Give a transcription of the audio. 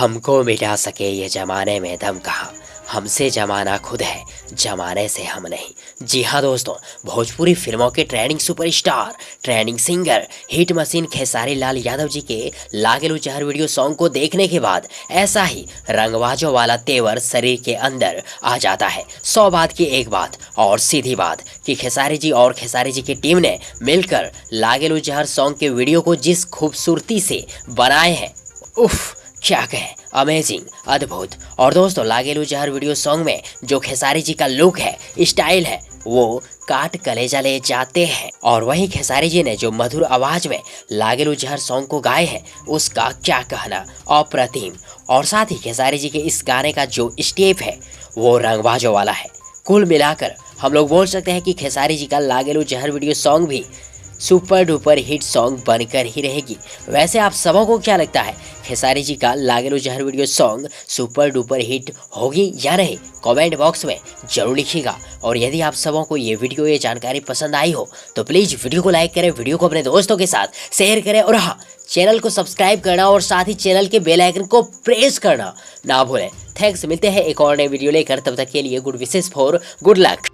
हमको मिटा सके ये जमाने में दम कहाँ, हमसे जमाना खुद है, जमाने से हम नहीं। जी हाँ दोस्तों, भोजपुरी फिल्मों के trending superstar, trending singer, hit machine Khesari Lal Yadav ji के लागेलू जहर वीडियो सॉन्ग को देखने के बाद ऐसा ही रंगबाजों वाला तेवर शरीर के अंदर आ जाता है। 100 बात की एक बात और सीधी बात कि खेसारी जी और खेसारी जी की टीम ने मिलकर लागेलू जहर सॉन्ग के वीडियो को जिस खूबसूरती से बनाए हैं, उफ क्या कहें, अमेजिंग, अद्भुत। और दोस्तों, लागेलू जहर वीडियो सॉन्ग में जो खेसारी जी का लुक है, स्टाइल है, वो काट कलेजा ले जाते हैं। और वहीं खेसारी जी ने जो मधुर आवाज में लागेलू जहर सॉन्ग को गाए हैं, उसका क्या कहना, अप्रतिम। और साथ ही खेसारी जी के इस गाने का जो स्टेप है वो रंगबाजों वाला है। कुल मिलाकर हम लोग बोल सकते हैं कि खेसारी जी का लागेलू जहर वीडियो सॉन्ग भी सुपर डुपर हिट सॉन्ग बनकर ही रहेगी। वैसे आप सबों को क्या लगता है, खेसारी जी का लागेलू जहर video song super duper hit होगी या नहीं? कमेंट बॉक्स में जरूर लिखिएगा। और यदि आप सबों को ये वीडियो, ये जानकारी पसंद आई हो तो प्लीज़ वीडियो को लाइक करें, वीडियो को अपने दोस्तों के साथ शेयर करें, और हाँ, चैनल को सब्सक्राइब करना और साथ ही चैनल के बेल आइकन को प्रेस करना ना भूलें। थैंक्स, मिलते हैं एक और नए वीडियो लेकर, तब तक के लिए good wishes for good luck.